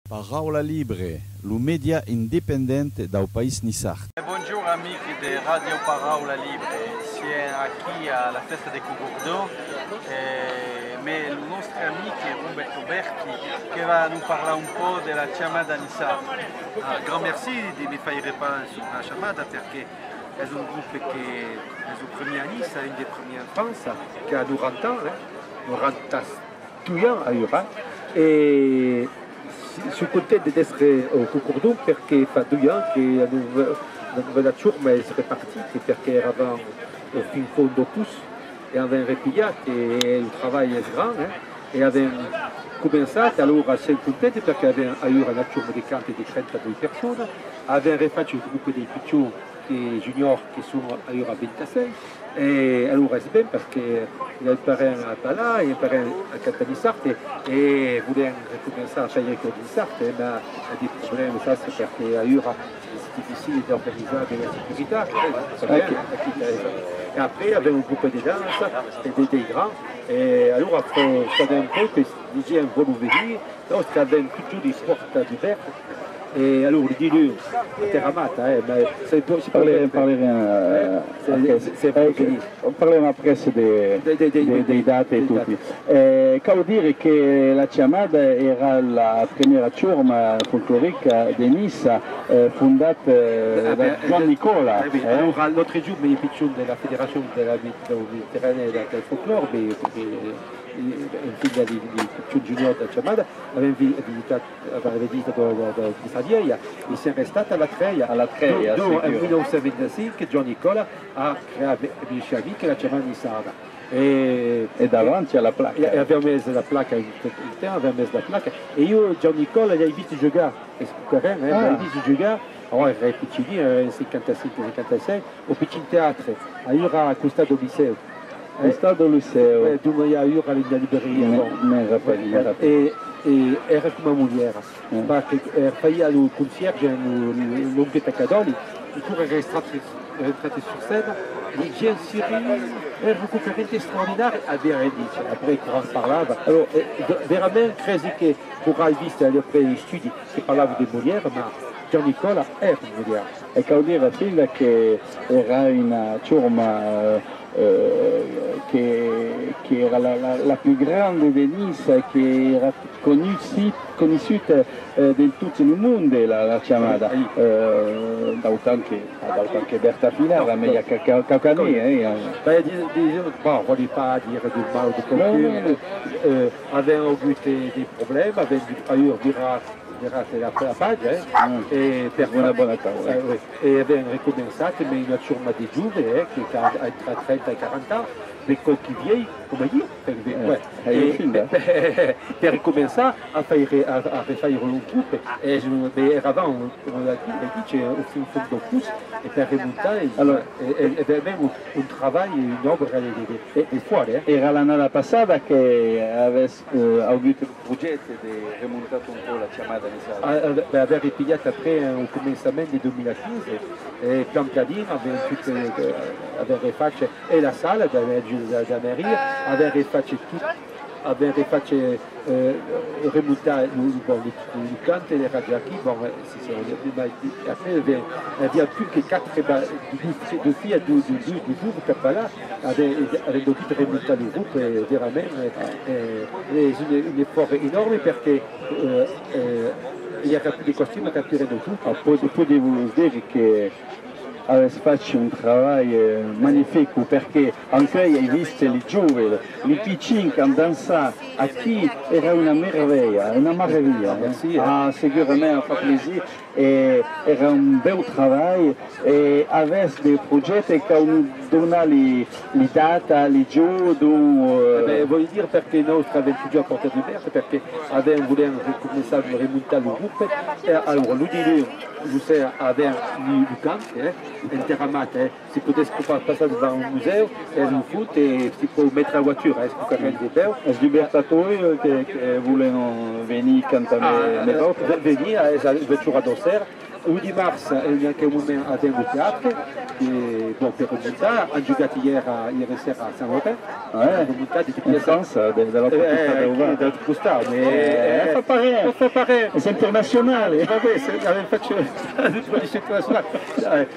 Parola Libre, lo media independente do país Nissart. Bonjour amici de Radio Parola Libre, siamo qui à la festa de Cucurdo, mais le nostre ami Roberto Berti qui va nous parler un peu de la chamada Nissart. Un grand merci de me faire répondre sur la chamada parce que c'est un groupe qui est le premier à Nice, une des premières en France, qui a 90 ans, 92 ans à Ura. Et sono contento di essere Cucurdo perché fa 2 anni che la nuova ciurma è ripartita perché eravamo fin fondo tutti e avevamo ripigliato e il lavoro è grande e avevamo cominciato, allora siamo contenti perché avevamo una ciurma di canti di 32 persone, avevamo rifatto il gruppo dei piccoli e junior che sono a 26 e allora è bene perché il parrain è là, il parrain a Cantanissart e vogliamo ricominciare a fare i ricordi di Sarte, ma ha dei problemi perché a Ura è difficile di organizzare la sécurité. E après abbiamo un gruppo di danza e dei grands e allora sappiamo un po' che diciamo vogliono venire, noi abbiamo tutti gli sport diversi. E allora di Terramata, ma se parleremo appresso dei dati e tutti. Devo dire che la Chamada era la prima ciurma folclorica di Nissa fondata da Gian Nicola. Allora l'altro giorno mi è piaciuto della Federazione della Mediterranea del folklore, il figlio di Junior della Chamada, aveva visitato di Savieia e siamo restati alla Treia, dove nel 1925 Gian Nicola ha creato la Chamada di Sara. E davanti alla placca. E abbiamo messo la placca in terra, abbiamo messo la placca e io Gian Nicola l'ho visto giocare, l'ho visto giocare, allora era piccini, era in 55-56, au Piccin Teatro, a Ura accostato al liceo. È stato al liceo. Dove a Ura alla libreria. E era come una moglie, perché faceva il concierge nell'Onghetta Cadoli, il tour era entrato su scena, les gens sérieux, un récupéré straordinaire à Berenice. Après, quand on parlava, alors, veramente credi che vorrai visto après gli studi che parlavo di Molière, ma Gian Nicola era Molière. E devo dire figlia che era una ciurma che era la più grande di Nissa, che era conosciuta in tutto il mondo, la Chamada, anche Berta Finara, ma Caucani. Bon, on ne pas dire du mal de quelqu'un, avevano avuto dei problemi, avevano virate la pagina per una buona causa e abbiamo ricominciato in una ciurma di giovani che ha tra 30 e 40 anni, dei cocchi vieilli come io, per ricominciare a rifare un gruppo e eravamo fin fondo tutti e per rimontare e abbiamo un lavoro, un'opera di fuori. Era l'anno passato che avessi avuto il progetto di rimontare un po' la Chamada. Aveva ripigliato après un cominciamento del 2015 e pian pianino aveva rifatto e la sala della Maria, aveva rifatto tutto, aveva rifatto remontare il canto e le radiachi, après aveva più che 4 filles du groupe per parlare, aveva dovuto remontare il gruppo e veramente un effort enorme perché il n'y a plus de costumes à capturer de tout. Podevo dire che avessi fatto un lavoro magnifico perché anche hai visto i giovani, i piccini che danzano, a chi era una meraviglia, sicuramente fa piacere e era un bel lavoro e avessi dei progetti che hanno donato le date, le giorni. Voglio dire perché noi abbiamo già portato di merda, perché volevamo ricominciare a rimontare il gruppo e allora lui di lui aveva il campo, in Terramata, si potesse passare devant un museo e un foot e si può mettere la voiture, è sicuramente bello. I libertatori che vogliono venire a cantare venire, il 22 mars, il y a un moment à un théâtre, bon, per Munta ha giocato ieri sera a San Roque. Munta di Piacenza, dall'altro costato. Fa pare, è internazionale. Vabbè, faccio la disposizione internazionale.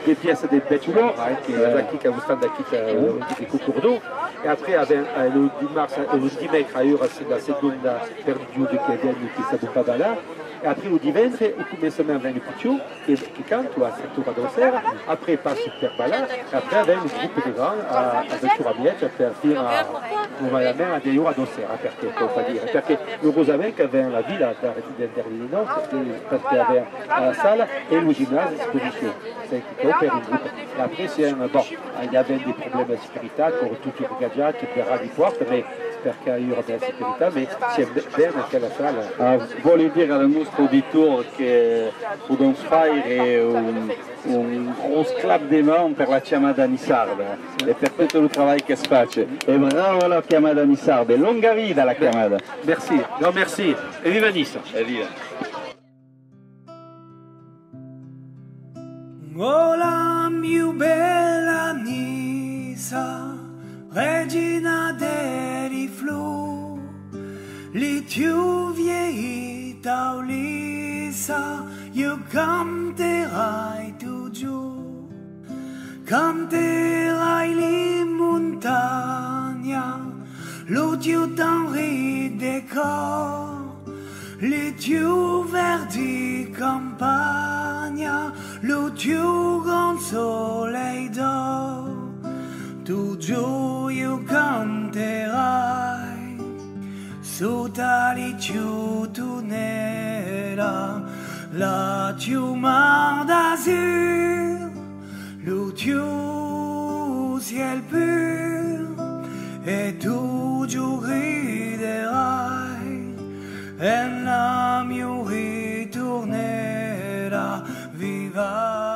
Des pièces de Betulor, qui est la Kika, vous êtes qui Coucourdo. Et après, le 10 mars, le 10 mai, il y aura la seconde perdue de Kéden qui s'est pas là. E après, il diventa, il commencement avec le Couture, qui cante à cette tour à danser. Après, passe per Bala. Et après, avec un groupe de grands à Ventura Miette, per faire la main à des jours à danser. Parce que heureusement qu'avait la ville derrière les notes, parce qu'il y avait la salle et le gymnase d'exposition. C'est qui opère un groupe. Et après, bon, il y avait des problèmes de sécurité pour tout le gadget qui verra les portes, mais perché il y aura della sécurité, mais c'est bien anche la salle. Voglio dire al nostro auditor che podemos fare un grosso clap de mains per la chiamata Nissarda e per tutto il lavoro che si fa. E bravo la chiamata Nissarda, lunga vita la chiamata. Merci, non merci, e viva Nissa. E via. Oh la più bella Nissa, regina dei flu, li più vieilli Taulissa, io canterai tu giù, canterai li montagna, lo più tenri de cor, li più verdi campagna, lo più gran soleil d'or. Tu giù io canterai, su tali giù tu nera, la più mar d'azur, lo più ciel pur, e tu giù riderai, e la mia ritornerà viva.